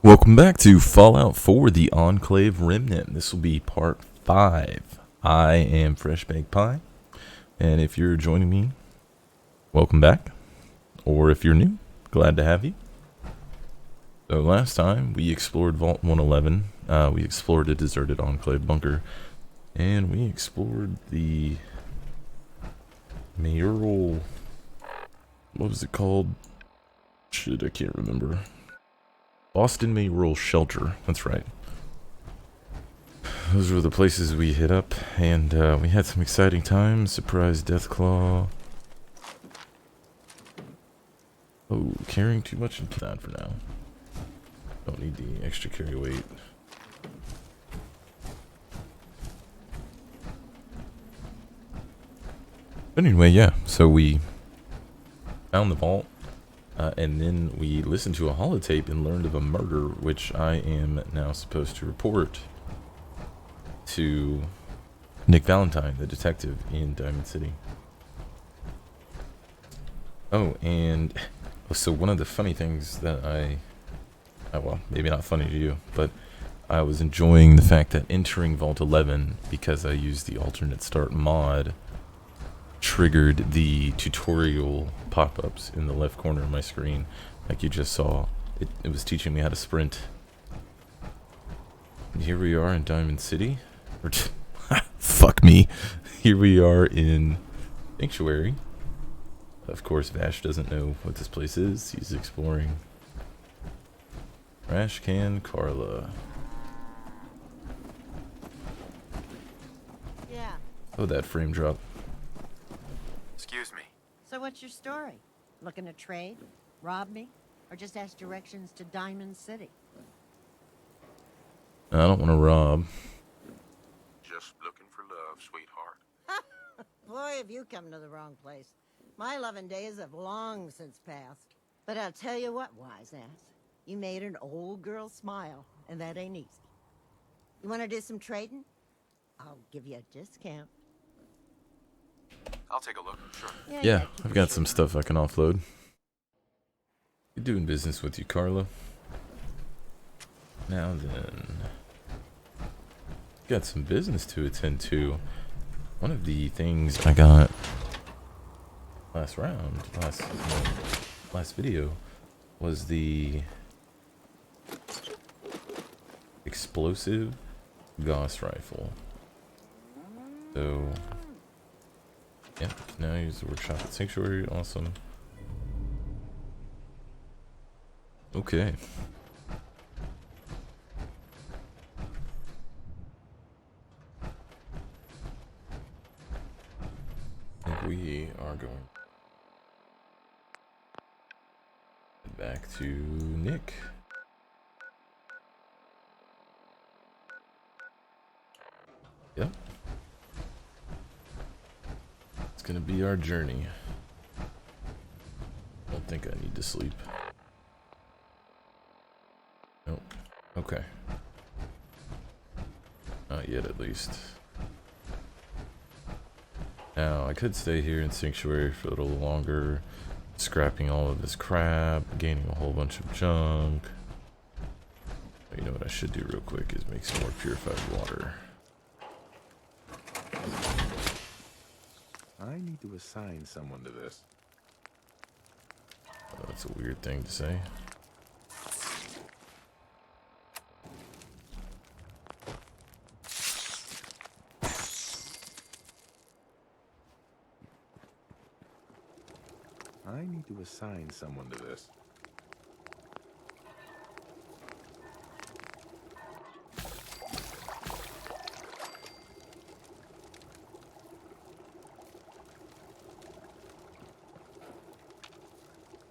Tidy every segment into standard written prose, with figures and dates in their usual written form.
Welcome back to Fallout 4, the Enclave Remnant. This will be part 5. I am Fresh Baked Pie, and if you're joining me, welcome back. Or if you're new, glad to have you. So last time, we explored Vault 111, we explored a deserted Enclave bunker, and we explored the mayoral... what was it called? Shit, I can't remember. Boston Mayoral Shelter, that's right. Those were the places we hit up, and we had some exciting times. Surprise Deathclaw. Oh, carrying too much in plan for now. Don't need the extra carry weight. But anyway, yeah, so we found the vault. And then we listened to a holotape and learned of a murder, which I am now supposed to report to Nick Valentine, the detective in Diamond City. Oh, and so one of the funny things that well, maybe not funny to you, but I was enjoying the fact that entering Vault 11, because I used the alternate start mod, triggered the tutorial pop-ups in the left corner of my screen, like you just saw. It was teaching me how to sprint. And here we are in Diamond City. Fuck me. Here we are in Sanctuary. Of course, Vash doesn't know what this place is. He's exploring. Trash can Carla. Yeah. Oh, that frame drop. Excuse me. So what's your story? Looking to trade? Rob me? Or just ask directions to Diamond City? I don't want to rob. Just looking for love, sweetheart. Boy, have you come to the wrong place. My loving days have long since passed. But I'll tell you what, wise ass. You made an old girl smile, and that ain't easy. You want to do some trading? I'll give you a discount. I'll take a look, sure. Yeah, I've got some stuff I can offload. Good doing business with you, Carla. Now then, got some business to attend to. One of the things I got last video, was the explosive Gauss rifle. So, yeah, now I use the workshop at Sanctuary. Awesome. Okay. I think we are going back to Nick. Yep. It's gonna be our journey. I don't think I need to sleep. Nope. Okay. Not yet, at least. Now, I could stay here in Sanctuary for a little longer, scrapping all of this crap, gaining a whole bunch of junk. But you know what I should do real quick is make some more purified water. I need to assign someone to this. Oh, that's a weird thing to say. I need to assign someone to this.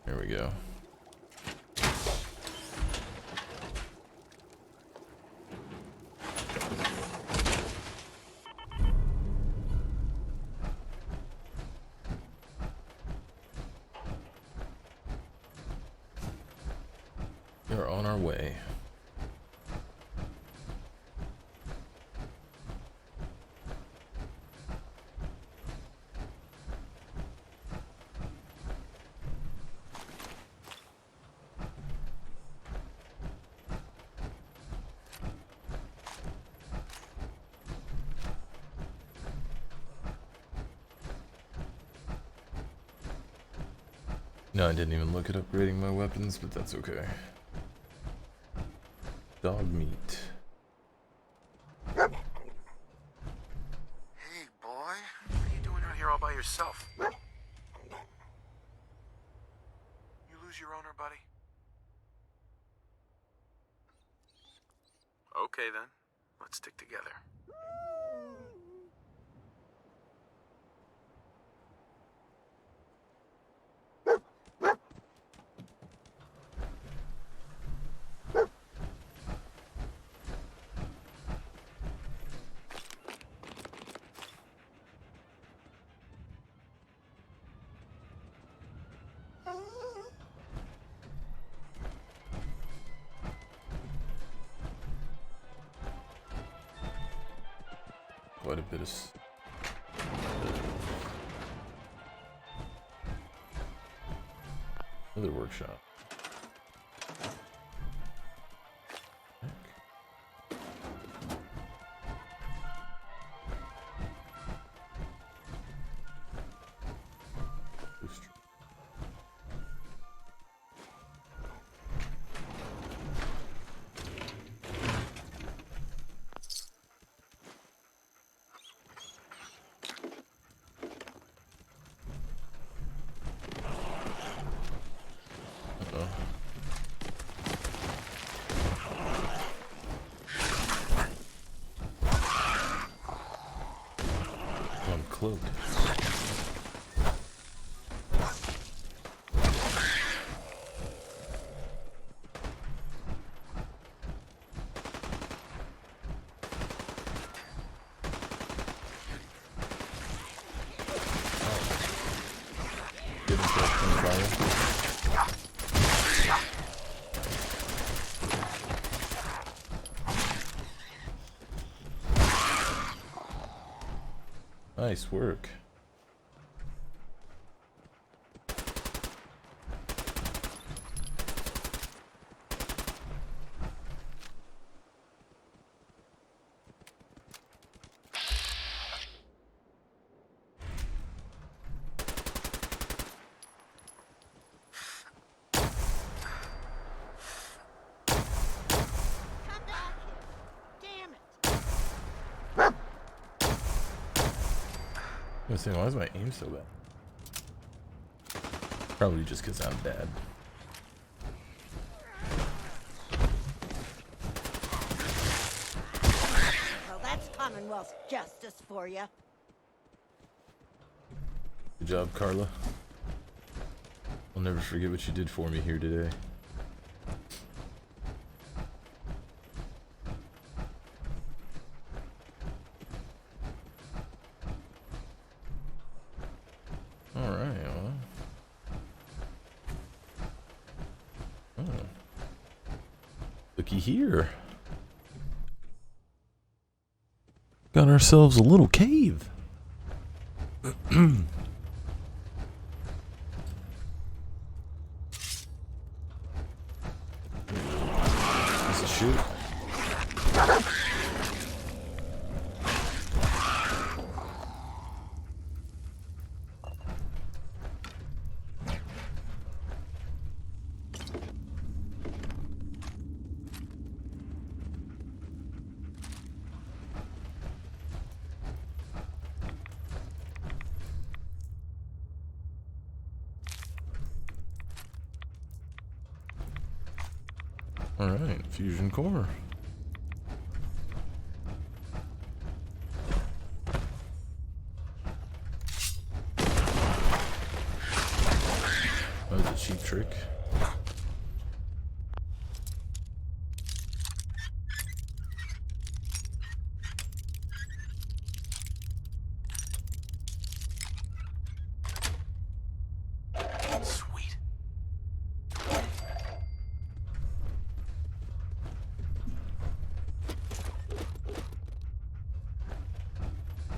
There we go. We're on our way. No, I didn't even look at upgrading my weapons, but that's okay. Dogmeat. Hey, boy. What are you doing out here all by yourself? You lose your owner, buddy? Okay, then. Let's stick together. Quite a bit of... Another workshop. Booster. Uh-oh. I'm cloaked. Get himself on fire. Nice work. Come back here. Damn it. I was saying, why is my aim so bad? Probably just because I'm bad. Well, that's Commonwealth justice for you. Good job, Carla. I'll never forget what you did for me here today. Alright, well. Oh. Looky here. Got ourselves a little cave. This is shoot. Alright, fusion core. That was a cheap trick. Sweet.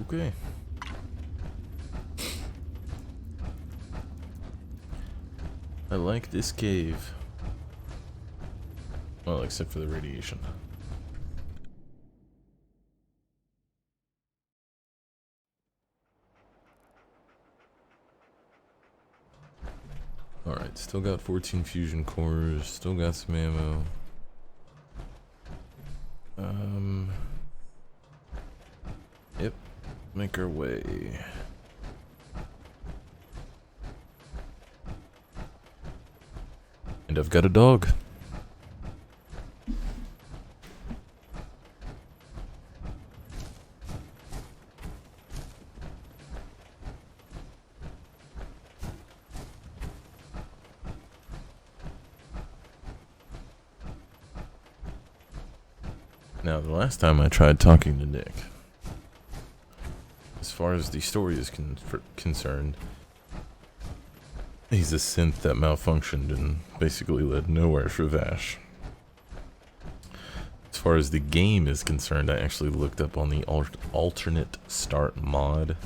Okay. I like this cave. Well, except for the radiation. Alright, still got 14 fusion cores, still got some ammo. Yep, make our way. And I've got a dog. Now, the last time I tried talking to Nick, as far as the story is concerned, he's a synth that malfunctioned and basically led nowhere for Vash. As far as the game is concerned, I actually looked up on the alternate start mod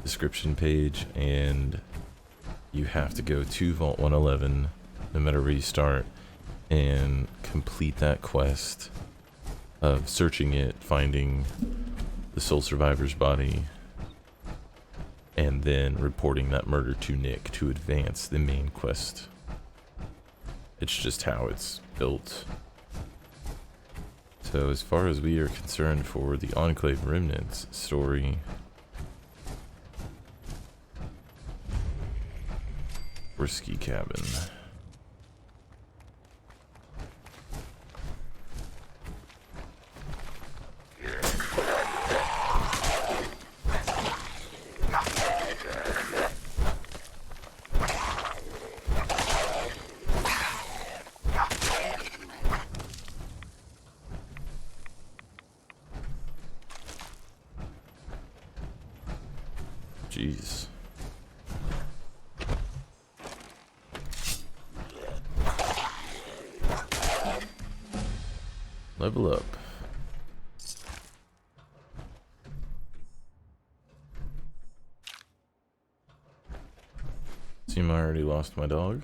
description page, and you have to go to Vault 111 no matter where you start and complete that quest of searching it, finding the sole survivor's body, and then reporting that murder to Nick to advance the main quest. It's just how it's built. So as far as we are concerned for the Enclave Remnant story, Risky Cabin. Jeez. Level up. Seem I already lost my dog.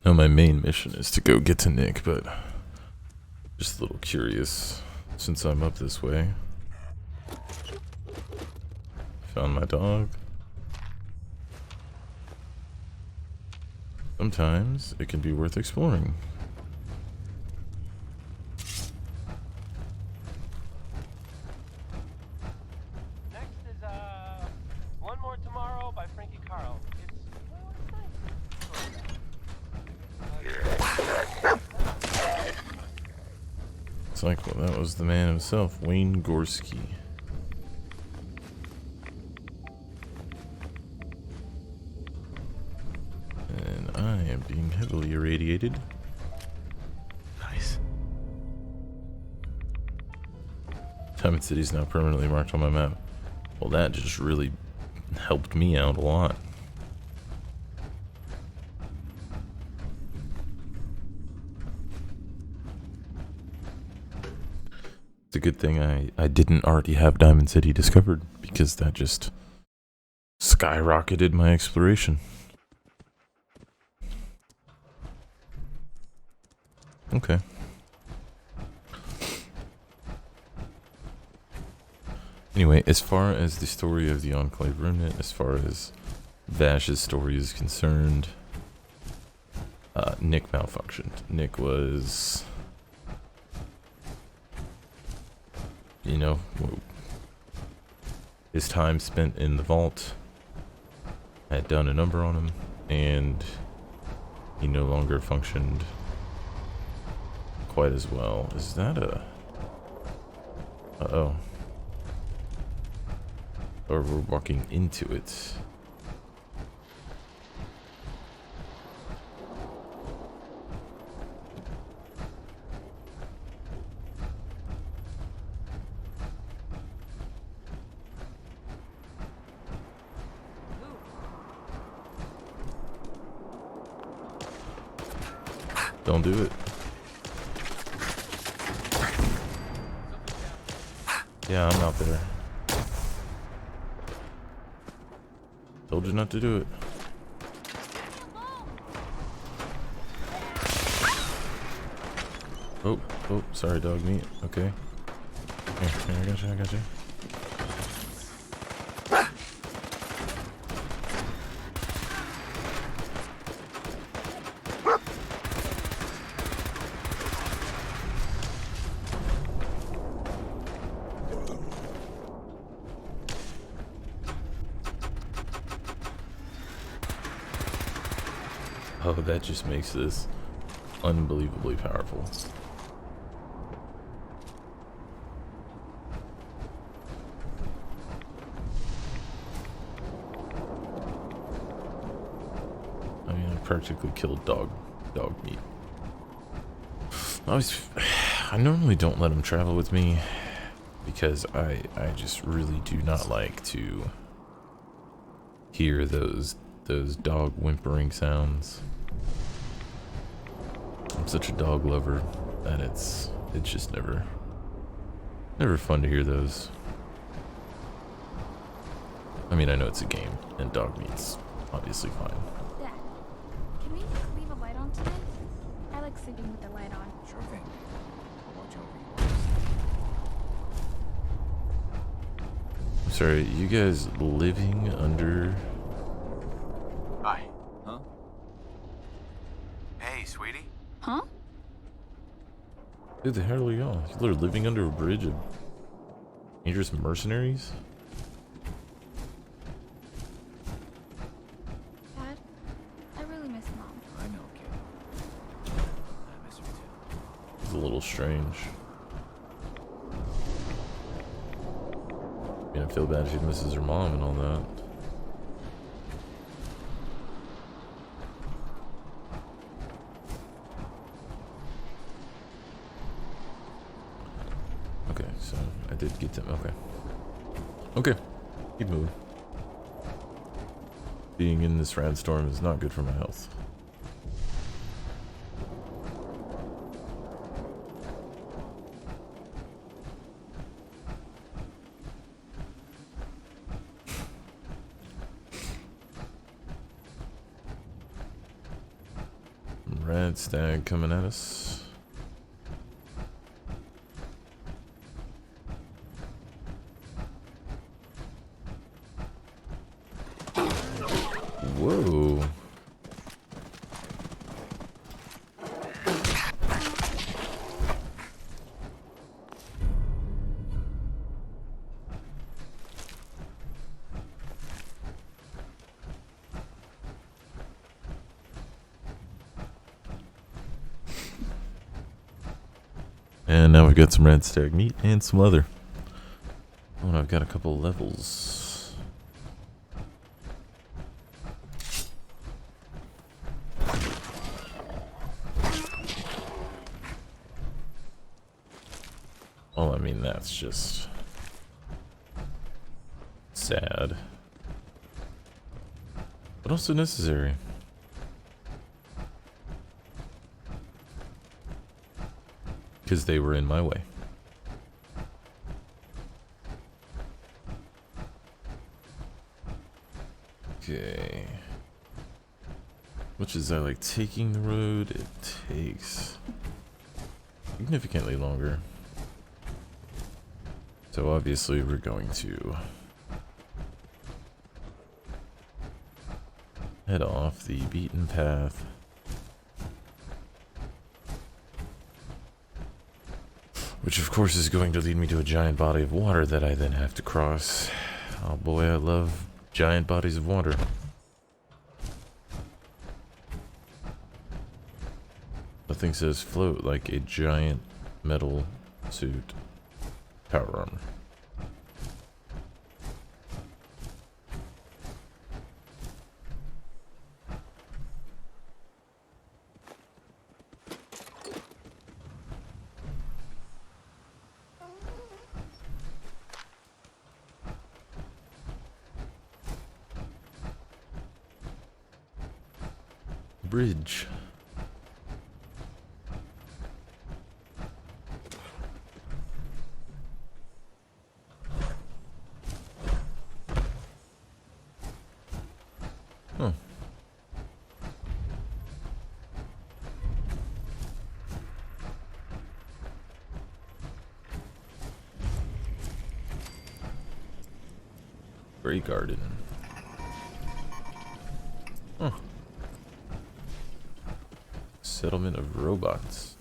No, my main mission is to go get to Nick, but just a little curious since I'm up this way. Found my dog. Sometimes it can be worth exploring. Next is One More Tomorrow by Frankie Carl. It's like, well, that was the man himself, Wayne Gorski. And I am being heavily irradiated. Nice. Diamond City's now permanently marked on my map. Well, that just really helped me out a lot. It's a good thing I didn't already have Diamond City discovered, because that just skyrocketed my exploration. Okay. Anyway, as far as the story of the Enclave Remnant, as far as Vash's story is concerned, Nick malfunctioned. Nick was, you know, his time spent in the vault had done a number on him, and he no longer functioned quite as well. Is that a... Uh-oh. Or we're walking into it. Don't do it. Yeah, I'm out there. Told you not to do it. Oh, sorry, Dogmeat. Okay. Here, I got you. Oh, that just makes this unbelievably powerful. I mean, I practically killed dog meat. I normally don't let him travel with me because I just really do not like to hear those dog whimpering sounds. I'm such a dog lover that it's just never fun to hear those. I mean, I know it's a game and dog meat's obviously fine. Dad, can we leave a light on tonight? I like sleeping with the light on. Sure thing. I'll watch over you. I'm sorry, you guys living under... Hi. Huh? Hey, sweetie. Huh? Who the hell are y'all? You're living under a bridge of dangerous mercenaries? Dad, I really miss Mom. I know, kid. I miss her too. It's a little strange. I mean, I feel bad she misses her mom and all that. Okay, so I did get them. Okay. Okay. Keep moving. Being in this randstorm is not good for my health. Red stag coming at us. Whoa. And now we've got some red stag meat and some leather. Oh, and I've got a couple levels. Well, I mean, that's just sad, but also necessary. Because they were in my way. Okay. Much as I like taking the road, it takes significantly longer. So obviously we're going to head off the beaten path. Which of course is going to lead me to a giant body of water that I then have to cross. Oh boy, I love giant bodies of water. Nothing says float like a giant metal suit. Power armor. Bridge. Huh. Grey Garden. Huh. Settlement of robots.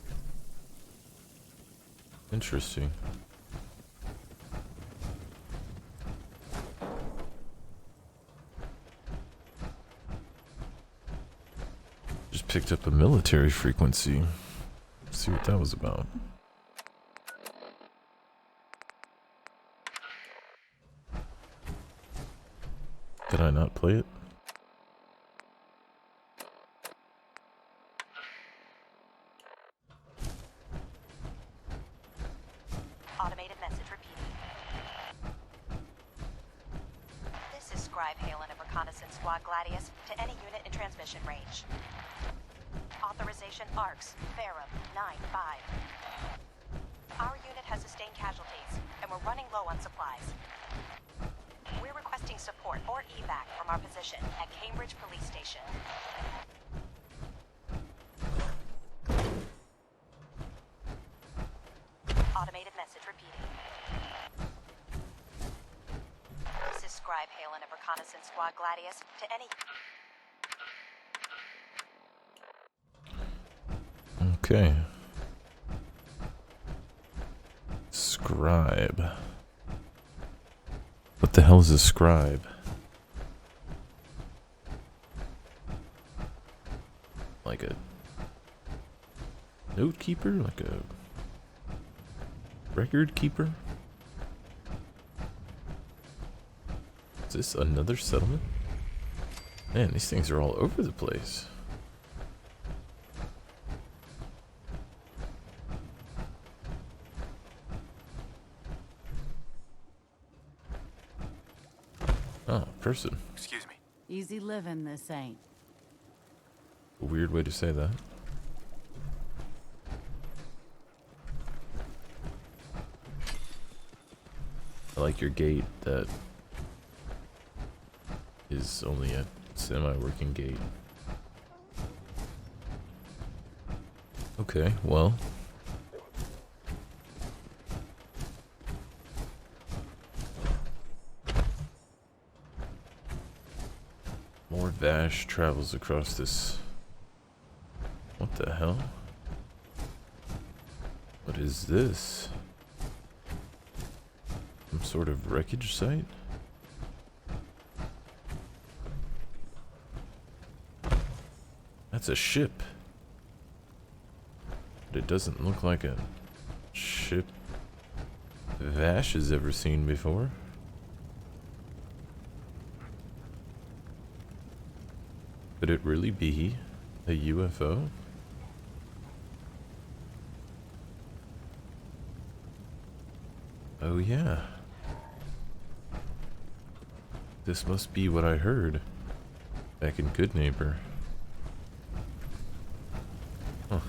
Interesting. Just picked up a military frequency. Let's see what that was about. Did I not play it? Automated message repeating. This is Scribe Halen of Reconnaissance Squad Gladius to any unit in transmission range. Authorization ARCS, Verum 9-5. Our unit has sustained casualties, and we're running low on supplies. We're requesting support or evac from our position at Cambridge Police Station. Automated message repeating. This is Scribe Halen of Reconnaissance Squad Gladius to any... Okay. Scribe. What the hell is a scribe? Like a note keeper? Like a record keeper? Is this another settlement? Man, these things are all over the place. Oh, person. Excuse me. Easy living, this ain't. A weird way to say that. I like your gate that is only a semi-working gate. Okay, well. More Vash travels across this. What the hell? What is this? Some sort of wreckage site? That's a ship. But it doesn't look like a ship Vash has ever seen before. Could it really be a UFO? Oh yeah. This must be what I heard back in Good Neighbor. Huh.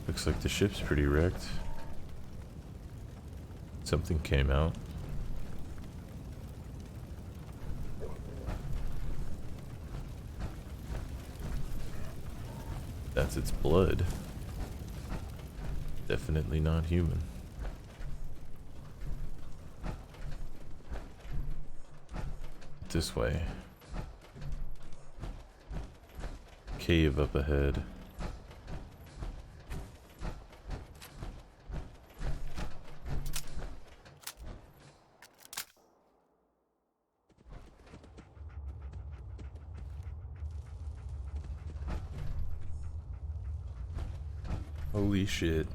Looks like the ship's pretty wrecked. Something came out. That's its blood. Definitely not human. This way. Cave up ahead. Holy shit.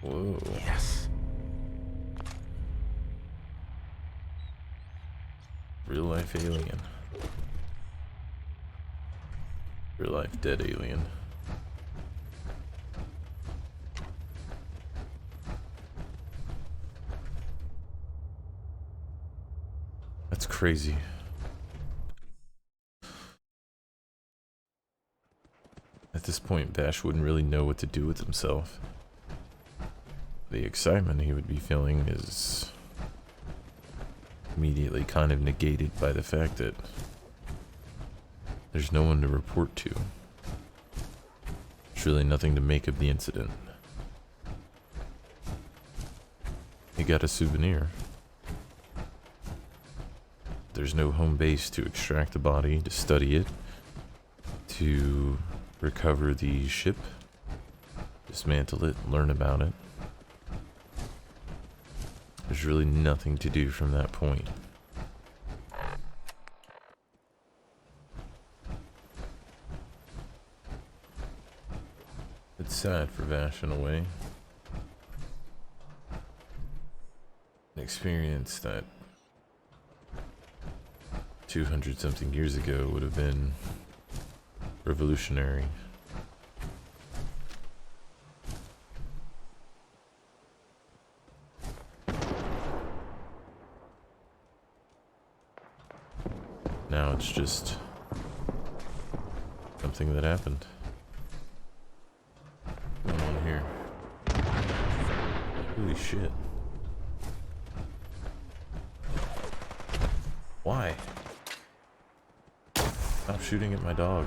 Whoa. Yes. Real life alien. Real life dead alien. That's crazy. At this point, Vash wouldn't really know what to do with himself. The excitement he would be feeling is immediately kind of negated by the fact that there's no one to report to. There's really nothing to make of the incident. He got a souvenir. There's no home base to extract the body, to study it, to recover the ship, dismantle it, learn about it. There's really nothing to do from that point. It's sad for Vash in a way. An experience that 200 something years ago would have been revolutionary. Now it's just something that happened. What's going on here? Holy shit. Why? Stop shooting at my dog.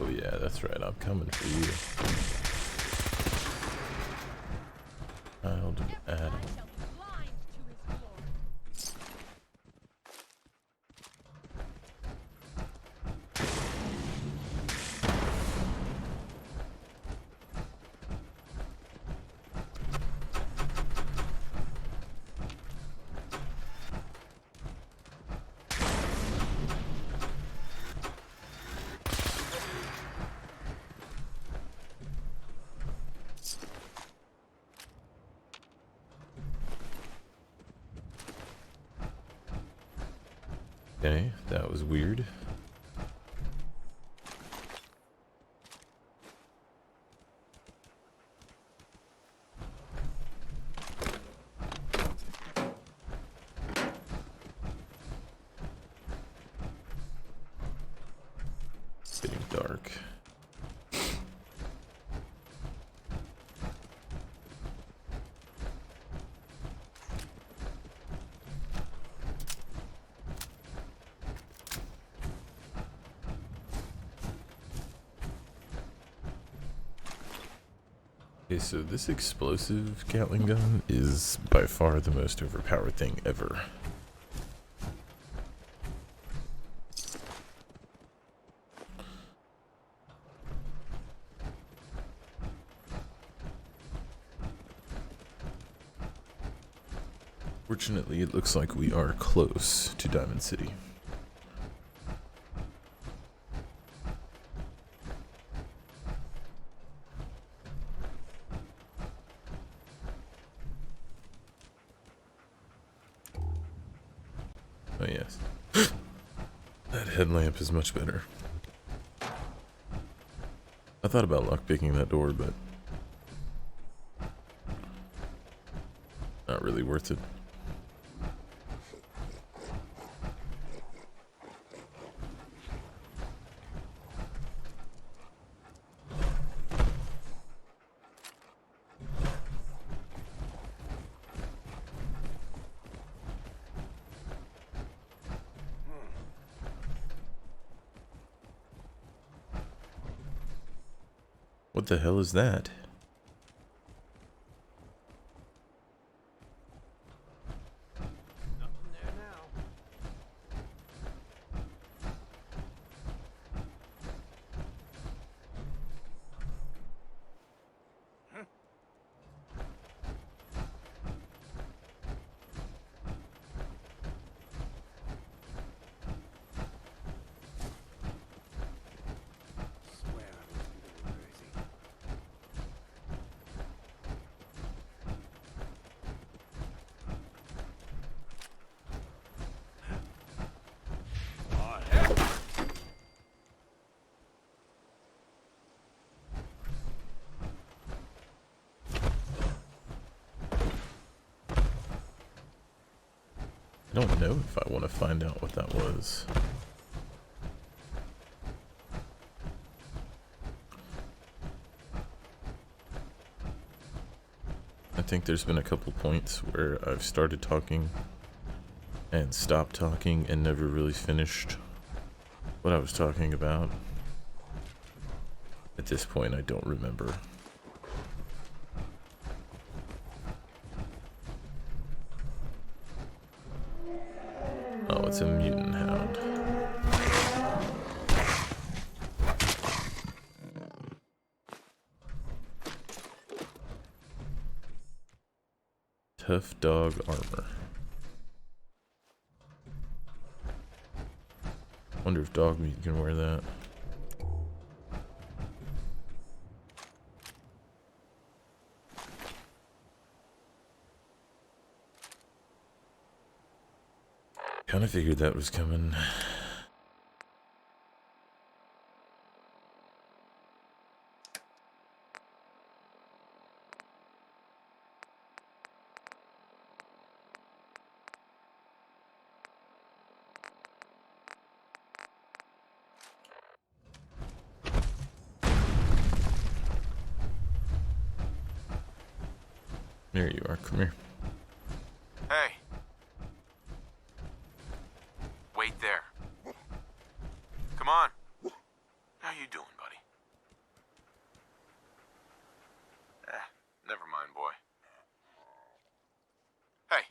Oh yeah, that's right, I'm coming for you. Child of Adam. Okay, that was weird. It's getting dark. Okay, so this explosive Gatling gun is by far the most overpowered thing ever. Fortunately, it looks like we are close to Diamond City. Oh yes. That headlamp is much better. I thought about lockpicking that door, but not really worth it. What the hell is that? Nothing there now. Swear I was completely crazy. Oh, heck. I don't know if I want to find out what that was. I think there's been a couple points where I've started talking and stopped talking and never really finished what I was talking about. At this point, I don't remember. Oh, it's a mutant hound. Tough dog armor. Wonder if Dogmeat can wear that. Kinda figured that was coming. There you are, come here. Hey. Wait there. Come on. How you doing, buddy? Never mind, boy. Hey.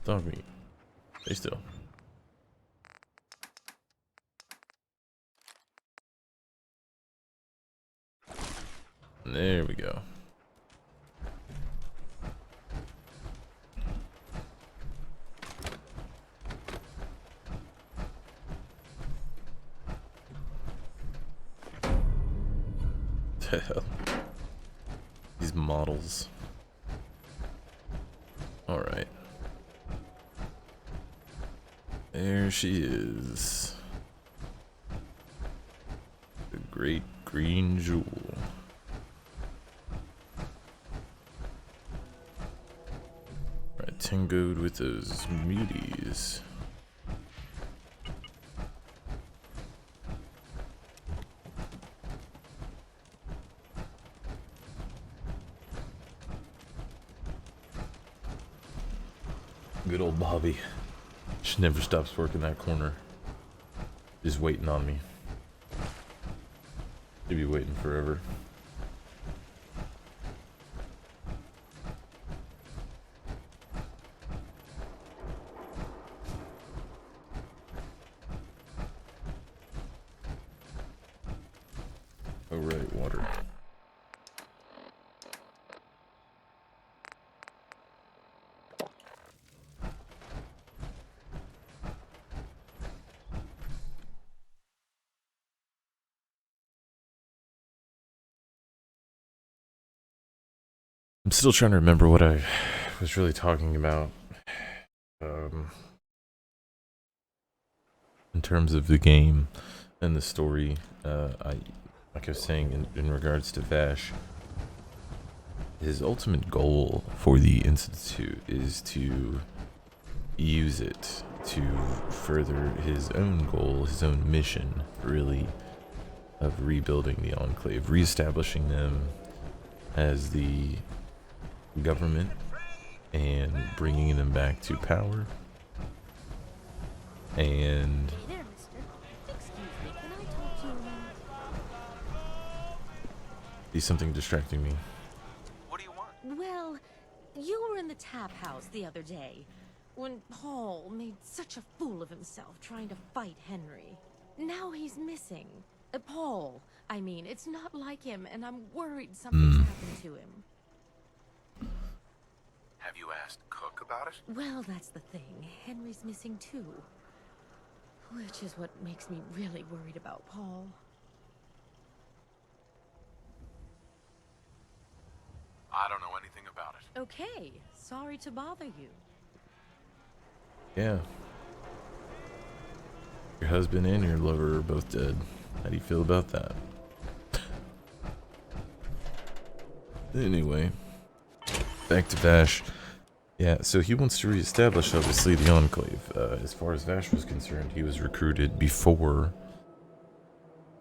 Dogmeat. Stay still. There we go. The hell? These models. Alright. There she is. The great green jewel. Right, tingoed with those muties. Good old Bobby. She never stops working that corner. Just waiting on me. She'll be waiting forever. Oh right, water. I'm still trying to remember what I was really talking about in terms of the game and the story. Like I was saying in regards to Vash, his ultimate goal for the Institute is to use it to further his own goal, his own mission, really, of rebuilding the Enclave, reestablishing them as the government and bringing them back to power. And Hey there, mister. Excuse me, can I talk to you a moment? see something distracting me. What do you want? Well, you were in the tap house the other day when Paul made such a fool of himself trying to fight Henry. Now he's missing. Paul, I mean, it's not like him, and I'm worried something's happened to him. Have you asked Cook about it? Well, that's the thing. Henry's missing too. Which is what makes me really worried about Paul. I don't know anything about it. Okay, sorry to bother you. Yeah. Your husband and your lover are both dead. How do you feel about that? Anyway, back to Vash. Yeah, so he wants to reestablish, obviously, the Enclave. As far as Vash was concerned, he was recruited before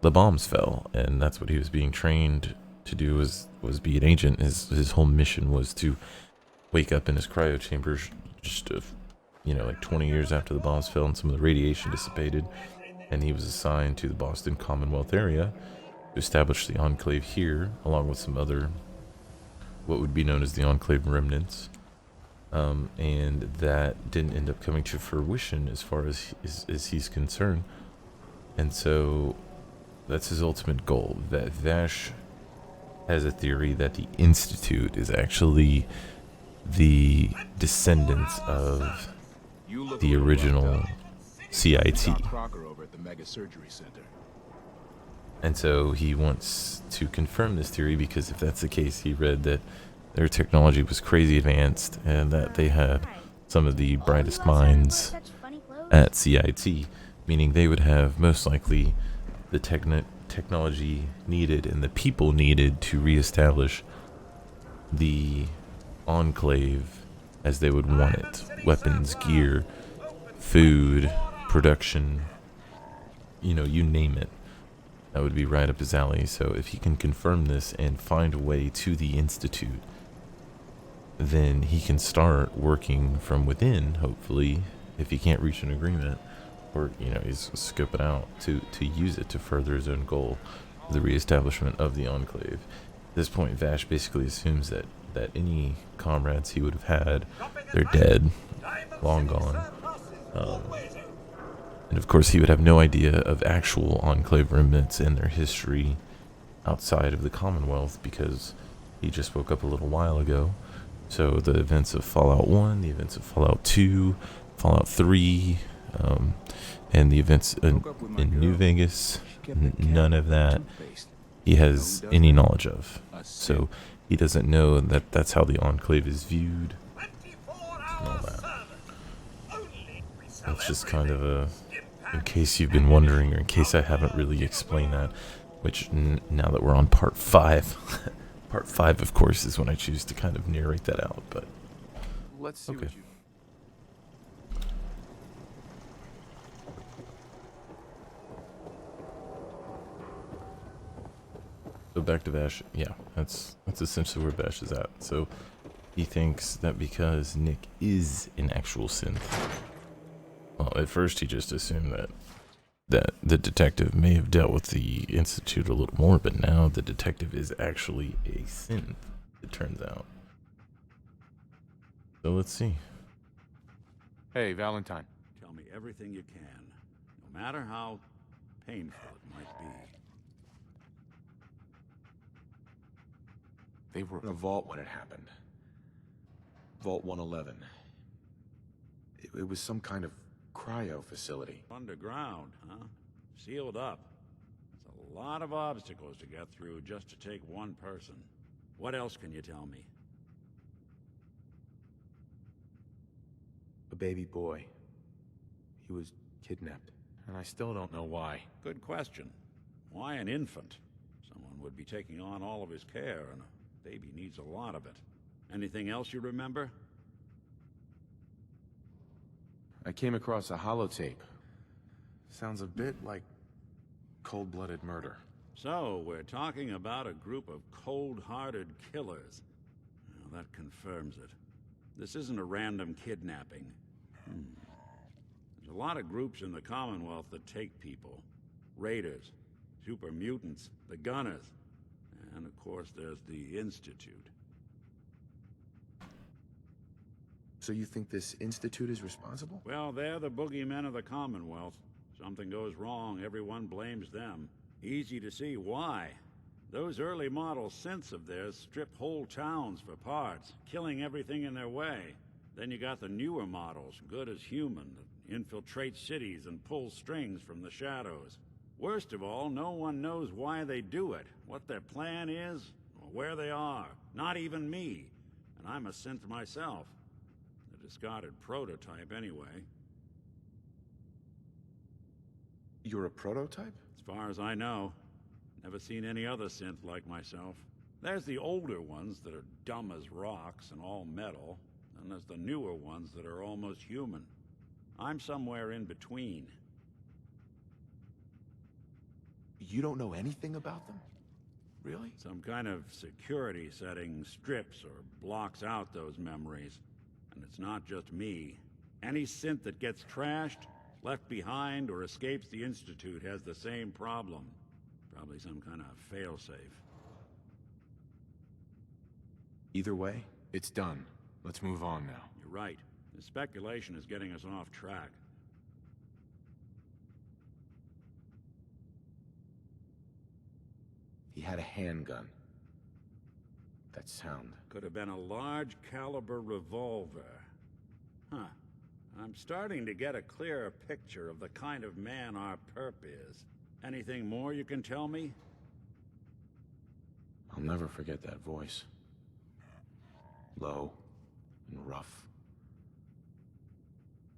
the bombs fell, and that's what he was being trained to do was be an agent. His whole mission was to wake up in his cryo chambers just like 20 years after the bombs fell and some of the radiation dissipated, and he was assigned to the Boston Commonwealth area to establish the Enclave here, along with some other what would be known as the Enclave Remnants. And that didn't end up coming to fruition as far as he's concerned. And so that's his ultimate goal. That Vash has a theory that the Institute is actually the descendants of the original CIT. And so he wants to confirm this theory, because if that's the case, he read that their technology was crazy advanced and that they had some of the brightest minds at CIT, meaning they would have most likely the technology needed and the people needed to reestablish the Enclave as they would want it. Weapons, gear, food, production, you name it. That would be right up his alley. So if he can confirm this and find a way to the Institute, then he can start working from within, hopefully, if he can't reach an agreement, or, he's scoping out to use it to further his own goal, the reestablishment of the Enclave. At this point, Vash basically assumes that any comrades he would have had, they're dead, long gone. And of course, he would have no idea of actual Enclave remnants and their history outside of the Commonwealth, because he just woke up a little while ago. So the events of Fallout 1, the events of Fallout 2, Fallout 3, and the events in New Vegas, none of that he has any knowledge of. So he doesn't know that that's how the Enclave is viewed and all that. That's just kind of in case you've been wondering, or in case I haven't really explained that, which now that we're on part 5, part 5, of course, is when I choose to kind of narrate that out, but let's see okay. what you... So back to Vash. Yeah, that's essentially where Vash is at. So he thinks that because Nick is an actual synth, well, at first he just assumed that the detective may have dealt with the Institute a little more, but now the detective is actually a synth, it turns out. So let's see. Hey, Valentine. Tell me everything you can, no matter how painful it might be. They were in a vault when it happened. Vault 111. It was some kind of cryo facility. Underground, huh? Sealed up. It's a lot of obstacles to get through just to take one person. What else can you tell me? A baby boy. He was kidnapped, and I still don't know why. Good question. Why an infant? Someone would be taking on all of his care, and a baby needs a lot of it. Anything else you remember? I came across a holotape. Sounds a bit like cold-blooded murder. So, we're talking about a group of cold-hearted killers. Well, that confirms it. This isn't a random kidnapping. There's a lot of groups in the Commonwealth that take people. Raiders, super mutants, the Gunners, and of course there's the Institute. So you think this Institute is responsible? Well, they're the boogeymen of the Commonwealth. Something goes wrong, everyone blames them. Easy to see why. Those early model synths of theirs stripped whole towns for parts, killing everything in their way. Then you got the newer models, good as human, that infiltrate cities and pull strings from the shadows. Worst of all, no one knows why they do it, what their plan is, or where they are. Not even me. And I'm a synth myself. A discarded prototype, anyway. You're a prototype? As far as I know. Never seen any other synth like myself. There's the older ones that are dumb as rocks and all metal, and there's the newer ones that are almost human. I'm somewhere in between. You don't know anything about them? Really? Some kind of security setting strips or blocks out those memories. And it's not just me. Any synth that gets trashed, left behind, or escapes the Institute has the same problem. Probably some kind of failsafe. Either way, it's done. Let's move on now. You're right. The speculation is getting us off track. He had a handgun. That sound. Could have been a large caliber revolver. Huh. I'm starting to get a clearer picture of the kind of man our perp is. Anything more you can tell me? I'll never forget that voice. Low and rough.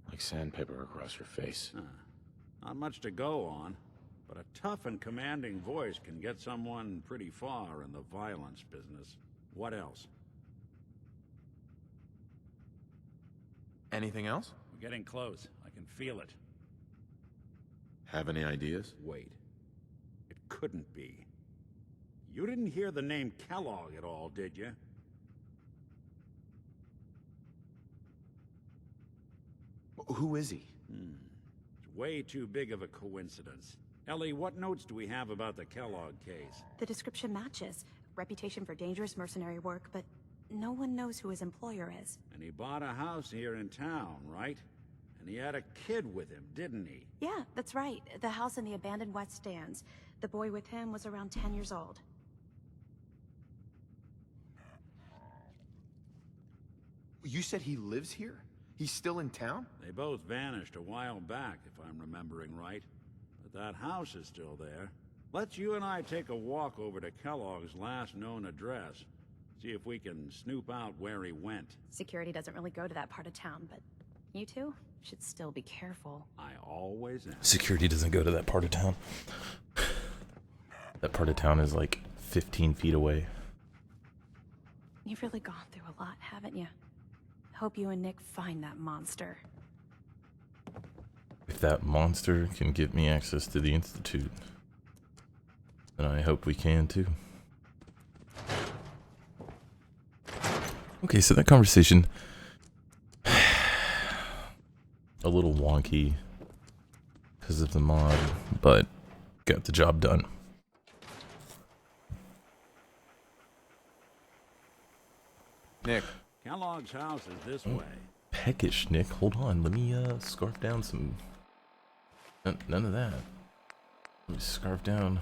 Like sandpaper across your face. Huh. Not much to go on, but a tough and commanding voice can get someone pretty far in the violence business. What else? Anything else? We're getting close. I can feel it. Have any ideas? Wait. It couldn't be. You didn't hear the name Kellogg at all, did you? Who is he? It's way too big of a coincidence. Ellie, what notes do we have about the Kellogg case? The description matches. Reputation for dangerous mercenary work, but no one knows who his employer is. And he bought a house here in town, right? And he had a kid with him, didn't he? Yeah, that's right. The house in the abandoned West Stands. The boy with him was around 10 years old. You said he lives here? He's still in town? They both vanished a while back, if I'm remembering right. But that house is still there. Let's you and I take a walk over to Kellogg's last known address. See if we can snoop out where he went. Security doesn't really go to that part of town, but you two should still be careful. I always am. Security doesn't go to that part of town. That part of town is like 15 feet away. You've really gone through a lot, haven't you? Hope you and Nick find that monster. If that monster can get me access to the Institute, then I hope we can too. Okay, so that conversation, a little wonky because of the mod, but got the job done. Nick. Kellogg's house is this way. Peckish, Nick. Hold on. Let me scarf down some... None of that. Let me scarf down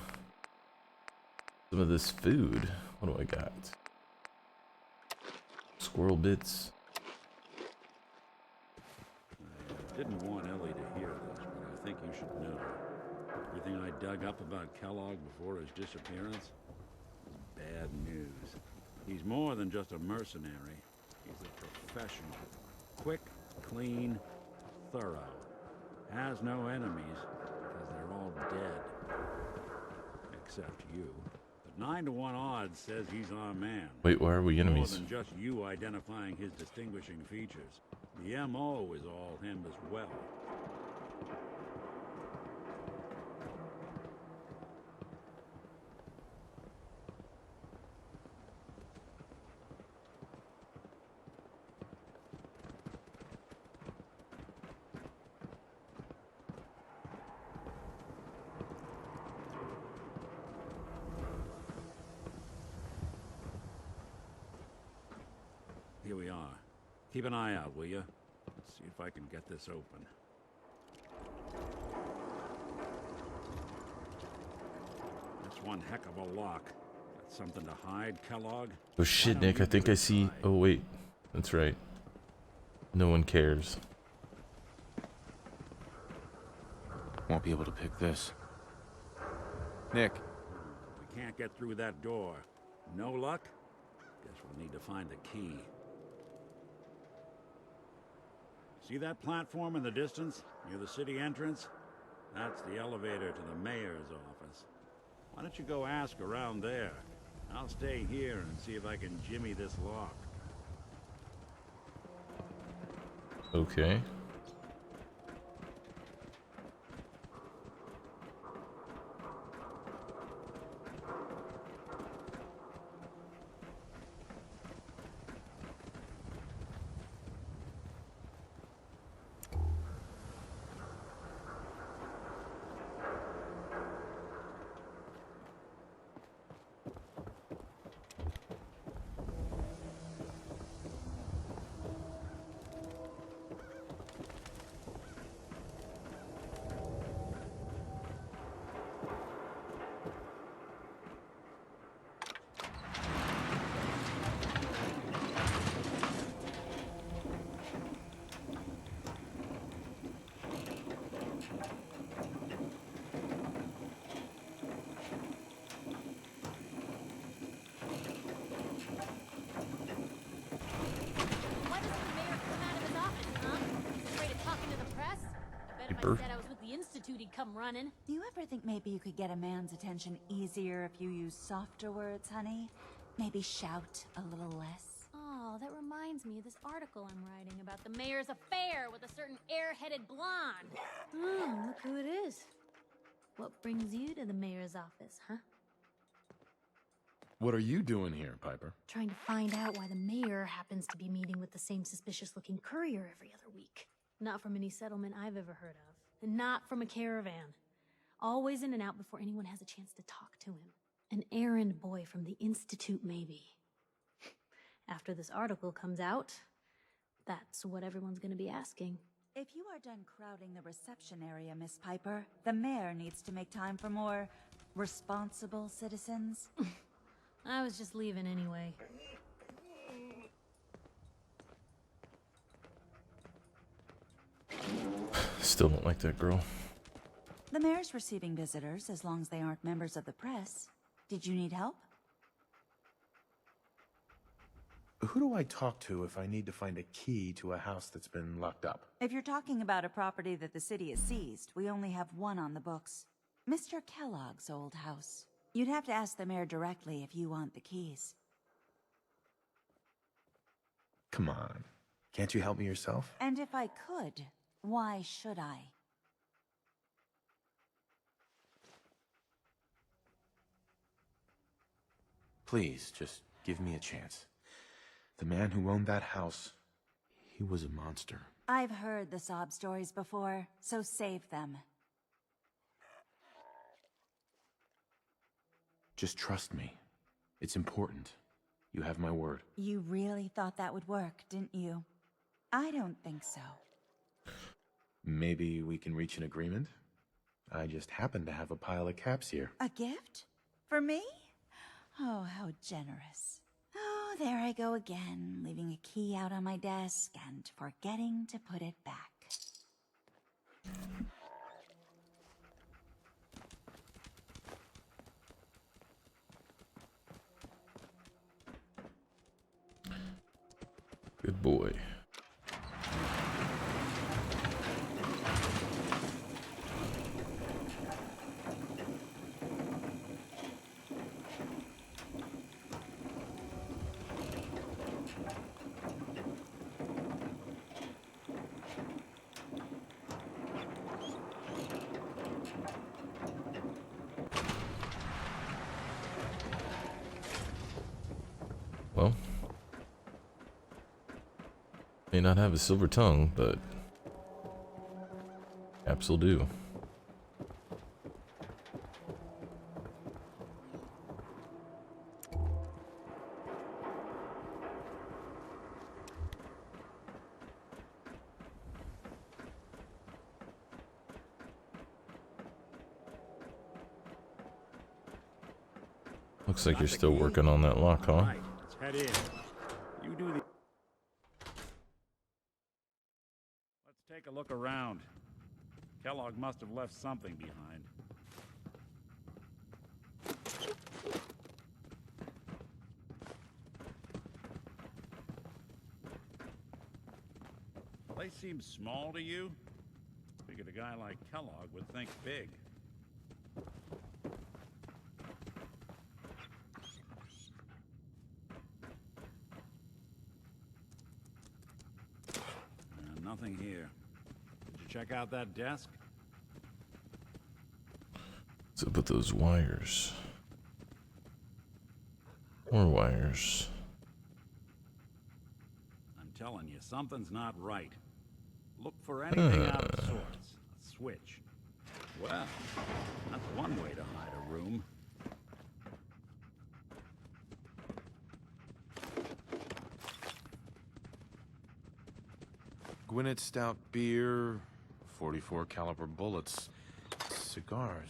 some of this food. What do I got? Squirrel bits. I didn't want Ellie to hear this, but I think you should know. Everything I dug up about Kellogg before his disappearance was bad news. He's more than just a mercenary. He's a professional. Quick, clean, thorough. Has no enemies, because they're all dead. Except you. But 9 to 1 odds says he's our man. Wait, why are we enemies? More than just you identifying his distinguishing features. The M.O. is all him as well. Here we are. Keep an eye out, will you? Let's see if I can get this open. That's one heck of a lock. Got something to hide, Kellogg? Oh shit, Nick. I think I see... Oh wait. That's right. No one cares. Won't be able to pick this. Nick. We can't get through that door. No luck? Guess we'll need to find the key. See that platform in the distance, near the city entrance? That's the elevator to the mayor's office. Why don't you go ask around there? I'll stay here and see if I can jimmy this lock. Okay. Piper. If I said I was with the Institute, he'd come running. Do you ever think maybe you could get a man's attention easier if you use softer words, honey? Maybe shout a little less? Oh, that reminds me of this article I'm writing about the mayor's affair with a certain air-headed blonde. Oh, look who it is. What brings you to the mayor's office, huh? What are you doing here, Piper? Trying to find out why the mayor happens to be meeting with the same suspicious-looking courier every other week. Not from any settlement I've ever heard of. And not from a caravan. Always in and out before anyone has a chance to talk to him. An errand boy from the Institute, maybe. After this article comes out, that's what everyone's gonna be asking. If you are done crowding the reception area, Miss Piper, the mayor needs to make time for more responsible citizens. I was just leaving anyway. Still don't like that girl. The mayor's receiving visitors as long as they aren't members of the press. Did you need help? Who do I talk to if I need to find a key to a house that's been locked up? If you're talking about a property that the city has seized, we only have one on the books. Mr. Kellogg's old house. You'd have to ask the mayor directly if you want the keys. Come on. Can't you help me yourself? And if I could, why should I? Please, just give me a chance. The man who owned that house, he was a monster. I've heard the sob stories before, so save them. Just trust me. It's important. You have my word. You really thought that would work, didn't you? I don't think so. Maybe we can reach an agreement? I just happen to have a pile of caps here. A gift? For me? Oh, how generous. Oh, there I go again, leaving a key out on my desk and forgetting to put it back. Good boy. Well, may not have a silver tongue, but caps will do. Looks like you're still working on that lock, huh? Right, let's head in. You do the... Let's take a look around. Kellogg must have left something behind. Place seems small to you? Figured a guy like Kellogg would think big. Nothing here. Did you check out that desk? What's up with those wires? More wires. I'm telling you, something's not right. Look for anything out of sorts. A switch. Well, that's one way to hide a room. Gwinnett Stout beer, 44 caliber bullets, cigars,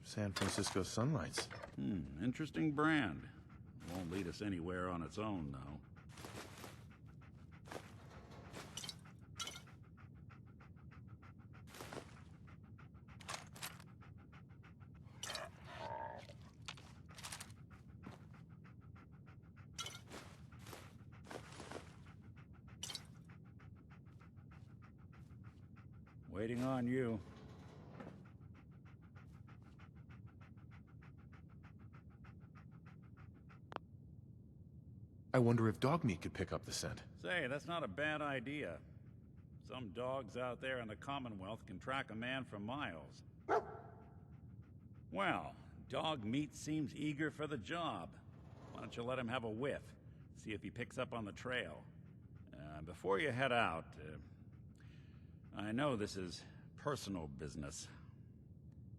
San Francisco Sunlights. Interesting brand. Won't lead us anywhere on its own, though. Waiting on you. I wonder if Dogmeat could pick up the scent. Say, that's not a bad idea. Some dogs out there in the Commonwealth can track a man for miles. Well, Dogmeat seems eager for the job. Why don't you let him have a whiff? See if he picks up on the trail. Before you head out, I know this is personal business.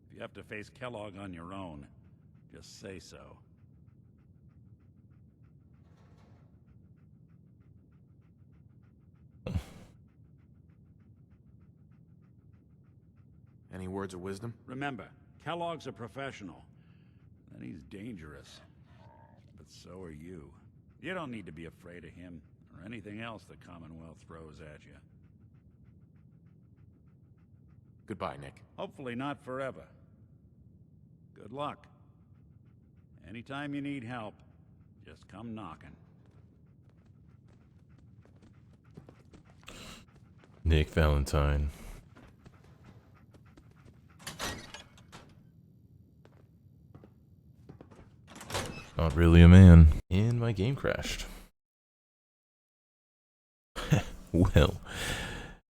If you have to face Kellogg on your own, just say so. Any words of wisdom? Remember, Kellogg's a professional, and he's dangerous. But so are you. You don't need to be afraid of him, or anything else the Commonwealth throws at you. Goodbye, Nick. Hopefully not forever. Good luck. Anytime you need help, just come knocking. Nick Valentine. Not really a man. And my game crashed. Well,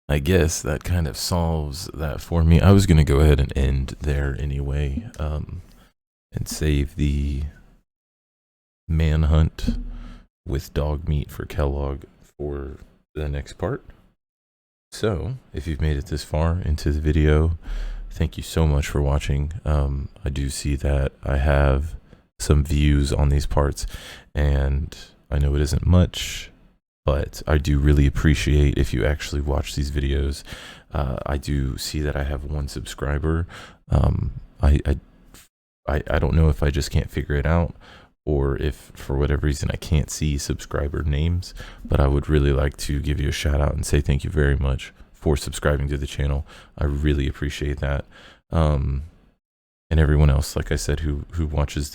I guess that kind of solves that for me. I was going to go ahead and end there anyway, and save the manhunt with Dogmeat for Kellogg for the next part. So, if you've made it this far into the video, thank you so much for watching. I do see that I have some views on these parts, and I know it isn't much, but I do really appreciate if you actually watch these videos. I do see that I have 1 subscriber. I don't know if I just can't figure it out, or if for whatever reason I can't see subscriber names, but I would really like to give you a shout out and say thank you very much for subscribing to the channel. I really appreciate that. And everyone else, like I said, who watches